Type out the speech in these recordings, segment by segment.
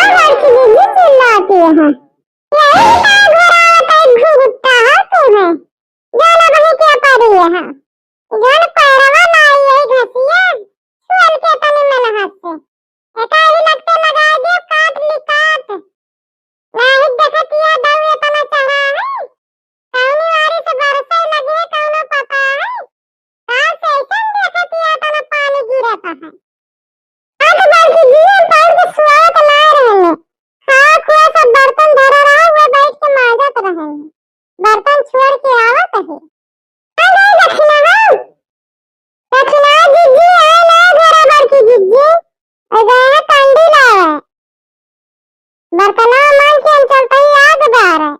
लड़की दीदी चिल्लाती है। यही का घोड़ा होता है घुघुट्टा है तुम्हें। जाना बही क्या पड़ी है। जन पैरवा लाई यही घसिया। सुअल के तने में हाथ से। एकाई लगते लगा दियो काट ली काट। नहीं देखतिया दाऊ ये तना चढ़ा है। कौनी वारी से बरसे लगे कौनो पता है। काल से ऐसा देखतिया तना पानी गिरता है। आज बल्कि जीवन पाल के सुआत ला रहे हैं। हाँ खुआ सब बर्तन धरा रहा हुआ बैठ के मांजत रहे हैं। बर्तन छोड़ के आवत है। नहीं दक्षिणा हाँ। दक्षिणा जीजी आए ना घरा बल्कि जीजी। अगर कंडी लावा। बर्तनों मांग के हम चलते ही आग बार है।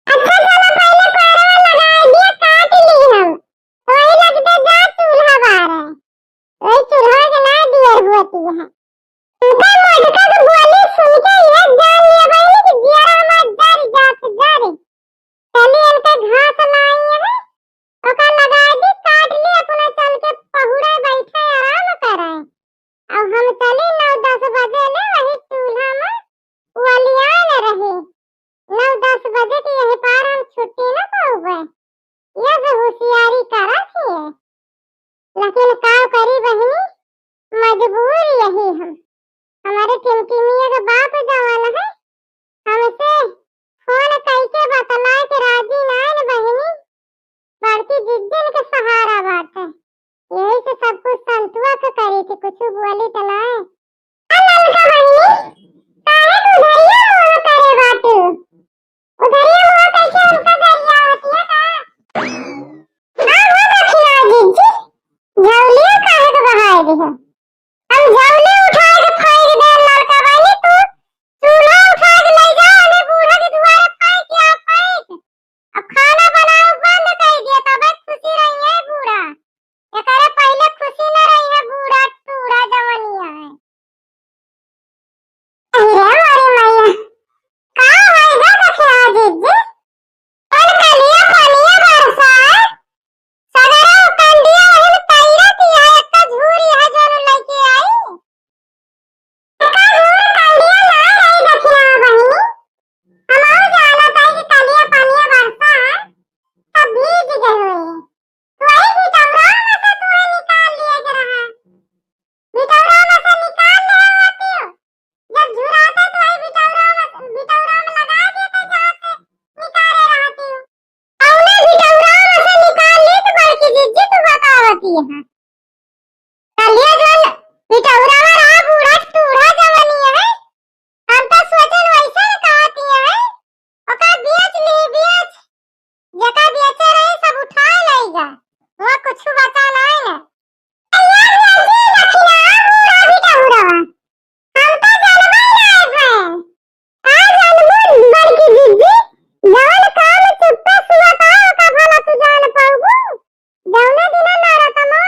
अच्छा चलो पहले पैरवा लगा दिया काट ली हम। वही लगते जा चूल्हा बार है। वही चूल्हा के ना दियर होती है। उनका मोटका तो बोली सुन के ये जान लिया भाई कि जियारा हमार जर जात जर। पहले इनके घास लाई है। ओका लगा दी काट ली अपना चल के पहुड़े बैठे आराम कर रहे। अब हम चले 9-10 बजे ले वही चूल्हा में वलिया न रहे। 9-10 बजे के यही पार हम छुट्टी न पाऊंगे। ये जो होशियारी करा थी। लेकिन काव करी बहनी मजबूर यही हम। हमारे टिमटिमिया के बाप जवान है। हमसे फोन करके बतला के राजी ना न बहनी। बड़की जिद्दन के सहारा बात है। यही से सब कुछ संतुआ के करी थी कुछ बोली तो ना है। ललका बहनी काहे तू उधरिया हुआ करे बात। उधरिया हुआ कैसे उनका दरिया होती है का। हाँ वो दक्षिणा जीजी। झौलिया काहे को बहाए दी है। हम झौली उठा के फेंक दे ललका बहनी तू। चूल्हा उठा के ले जा हमें बूढ़ा के दुआरे फेंक या फेंक। अब खाना बनाओ बंद कर दिया तब खुशी रही है बूढ़ा। ये करे पहले खुशी न रही है बूढ़ा टूढ़ा जवानिया है। अरे हमारी मैया का है गा दक्षिणा जीजी। कल कलिया पानिया बरसा है। सगरा कंडिया वही तैरा किया है एक झूरी है जो लेके आई। एक झूरी कंडिया ला रही दक्षिणा बहनी। हम और जाना था कि कलिया पानिया बरसा है। तब भीग गए हुए। वही बिटौरा में से तुम्हें निकाल लिया जा रहा है। बिटौरा में से निकाल ले होती हो। जब झुराते तो वही बिटौरा में लगा देते जहाँ से निकाले रहती हो। हमने बिटौरा में से निकाल ली तो बड़की जीजी तू बतावती है। कलिया जो बिटौरा में रहा बूढ़ा टूढ़ा जवानिया है। हम तो सोचन वैसे न कहती है। ओका बेच ली बेच। जका बेचे रही सब उठा लेगा। वो कुछ बचा नहीं है। यार जल्दी दक्षिणा बूढ़ा बिटौरा। हम तो जनमई लाए हैं। आज अनमोल बड़की जीजी। जवन काम चुप्पे सुवता ओका भला तू जान पाऊबू। जौने दिन नरतमा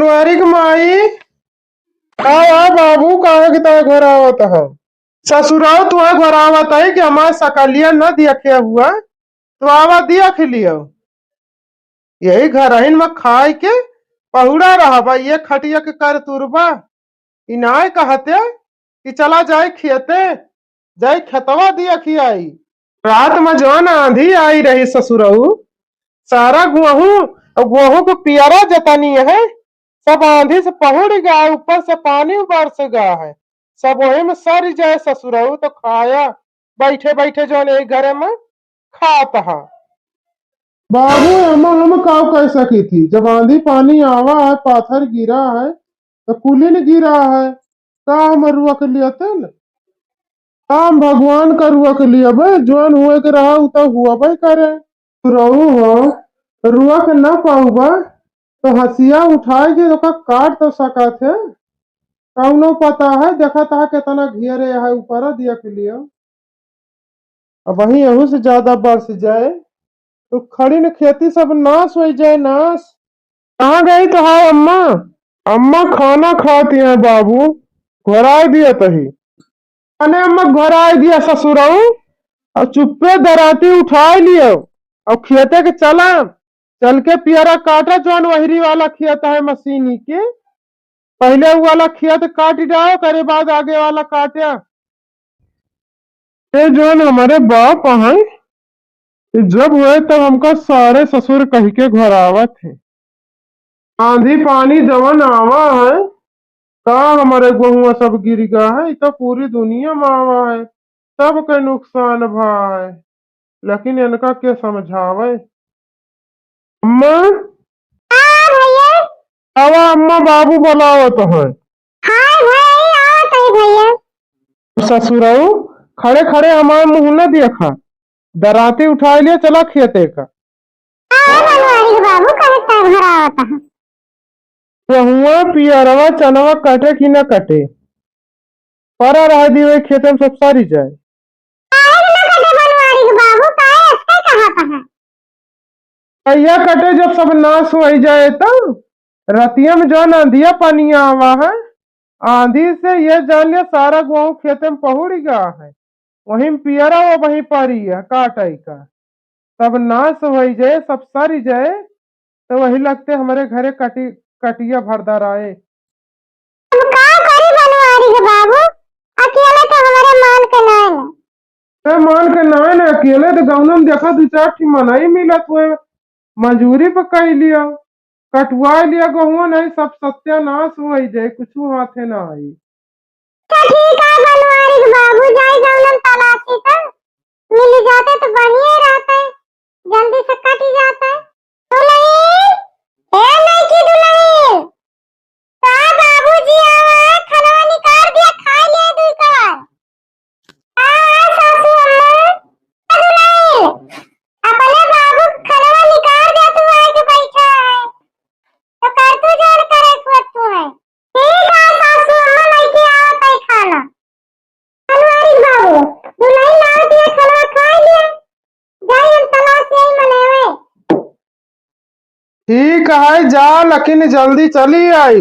बनवारी के माई आ बाबू कहाँ के तय घर आवत है ससुराल तुम्हें घर आवत है कि हमारे सकलिया न देखे हुआ तो आवा दिया खिलियो यही घर हिन में खाए के पहुड़ा रहा भाई ये खटिया के कर तुरबा इनाय कहते कि चला जाए खेते जाए खेतवा दिया खियाई रात में जौन आंधी आई रही ससुरऊ सारा गेहूं और गेहूं को पियरा जतनी है सब आंधी से पहुड़ गया ऊपर से पानी बरस गया है सब वही में सर जाए ससुरऊ तो खाया बैठे बैठे जौन एक घरे में खाता है बाबू एमा हम का कह सकी थी जब आंधी पानी आवा है पाथर गिरा है तो कुलिन गिरा है का हम रुआ के लिए न काम भगवान का रुआ के लिए भाई जौन हुए के रहा उ तो हुआ भाई करे रहू हो रुआ के ना पाऊबा तो हसिया उठाए के ओका काट तो सका थे कौनो पता है देखा था कितना घेरे है ऊपर दिया के लिए अब वही यहू से ज्यादा बरस जाए तो खड़ी न खेती सब नाश हो जाए नाश कहाँ गई तो है अम्मा अम्मा खाना खाती हैं बाबू घोरा दिया तही अने अम्मा घोरा दिया ससुराऊ और चुप्पे दराती उठा लियो और खेते के चला चल के पियरा काटा जौन वहरी वाला खेत है मशीनी के पहले वो वाला खेत काट जाओ करे बाद आगे वाला काटा ये जौन हमारे बाप है जब हुए तब हमका सारे ससुर कह के घर आवत थे आंधी पानी जवन आवा है का हमारे गेहुआ सब गिर गया है तो पूरी दुनिया में आवा है सबके नुकसान भा है लेकिन इनका के समझावे अम्मा हाँ भैया आवा अम्मा बाबू बुलावत है हाँ भाई आओ तो भैया ससुराऊ खड़े खड़े हमारे मुंह न देखा दराती उठा लिया चला खेते का हाँ बनवारी के बाबू कहे तय घर आवता है गेहुआ पियरवा चनवा कटे कि न कटे परा रह दी हुए खेते में सब सारी जाए काहे न कटे बनवारी के बाबू काहे ऐसे कहा था भैया कटे जब सब नाश हो जाए तब रतिया में जो आंधिया पानिया आवा है आंधी से ये जान लिया सारा गेहूं खेते में पहुड़ गया है वहीं पियरा वो वहीं पारी है काटाई का तब नाश हो जाए सब सारी जाए तो वही लगते हमारे घरे कटिया भरदार आए हम का करी बनवारी के बाबू अकेले तो हमारे मान के नाय अरे मान के ना न अकेले तो गाँव में देखा दू चार ठी मनाई मिला तुए मजूरी पर कह लिया कटवा लिया गहुआ नहीं सब सत्यानाश हो जाए कुछ हाथे ना आई तो ठीक है बनवारी के बाबू जाए जौनम तलाशी तो मिल जाते तो बढ़िया रहता है जल्दी से कट ही जाता है दुल्हन ए नहीं की दुल्हन का बाबूजी आवा खाना निकाल दिया खा ले दुई कबार आ सासू अम्मा दुल्हन अपने बाबू खाना निकाल दे तू आके बैठा है तो कर तू जोर करे खुद तू है ठीक है सासू अम्मा लेके आओ तय खाना बनवारी बाबू दुल्हन ला दिया खाना खा लिया जाई हम तलाश से ही मनेवे ठीक है जा लेकिन जल्दी चली आई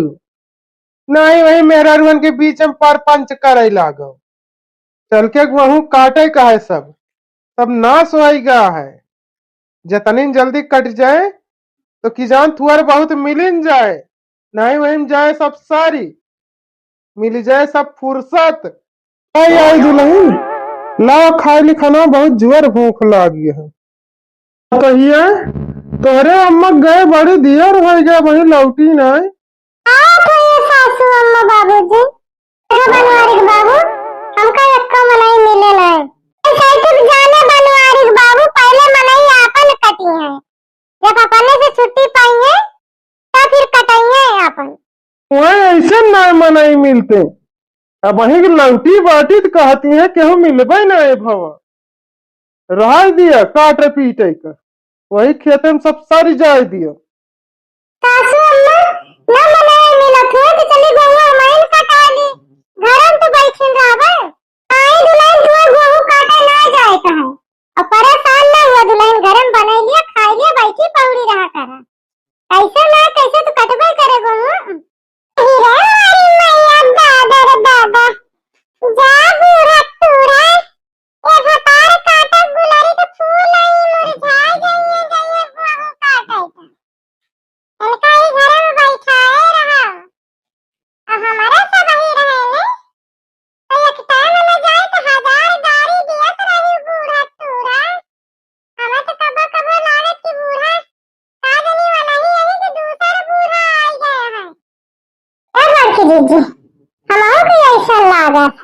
नहीं वही मेहरारुअन के बीच में परपंच करे लागो चल के वहू काटे का है सब नाश हो गया है जतनी जल्दी कट जाए तो किजान थुअर बहुत मिलिन जाए नहीं वही में जाए सब सारी मिल जाए सब फुर्सत आई आई दुल्हन ला खाए ली खाना बहुत जोर भूख लागी है कहिए तोहरे अम्मा गए बड़ी देर हो गए वही लौटी नहीं आप ये सासू अम्मा बाबूजी देखो बनवारी के बाबू हमका एक्का मनाई मिले नहीं ऐसे तुम जाने बनवारी के बाबू पहले मनाई आपन कटी है जब अपने से छुट्टी पाई है तो फिर कटाई है आपन वही ऐसे ना मनाई मिलते अब वही की लौटी बाटी तो कहती है केहू मिलबे ना भवा रह दिया काटे पीटे का वही खेते में सब सारी जाए दिया सासू अम्मा ना मनाई मिला थे तो चली गहुआ माइन कटा दी घरम तो बैठिन रहबे आई दुल्हन तुआ गहू काटे ना जाए कहे और परेशान ना हुआ दुल्हन घरम बनाई लिया खाई लिया बैठी पौड़ी रहा करा ऐसे ना कैसे तो कटबे करे गहू जीजू हमहू के ऐसा लागत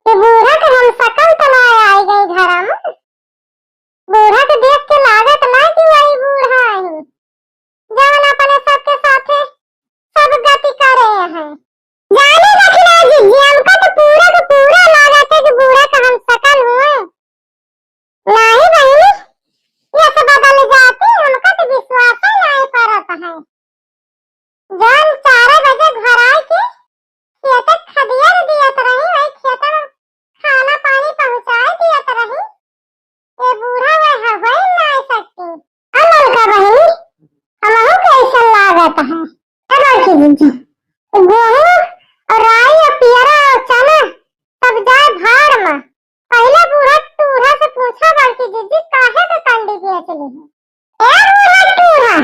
कि बूढ़ा के हम सकल तो ना आई गई घर में। बूढ़ा के देख के लागत ना कि वही बूढ़ा है जवन अपने सबके साथे सब गति करे हैं। जाने रखना जीजी हमका तो पूरा का पूरा लागत है कि बूढ़ा का हम सकल हुए। नहीं बहनी ये सब बदल जाती हमका तो विश्वास ही नहीं करत है। जन 4 बजे घर आए के खेत खदिया दियत रही वही खेत में खाना पानी पहुंचाए दियत रही। ये बूढ़ा वह हो ही नहीं सकती। अमल का बहनी हमहू कैसा लागत है। अमल की जीजी गेहूं और राई और पियरा और चना सब जाए भाड़ में। पहले बूढ़ा टूढ़ा से पूछा बल्कि जीजी काहे के कंडी बेच ली है। ए बूढ़ा टूढ़ा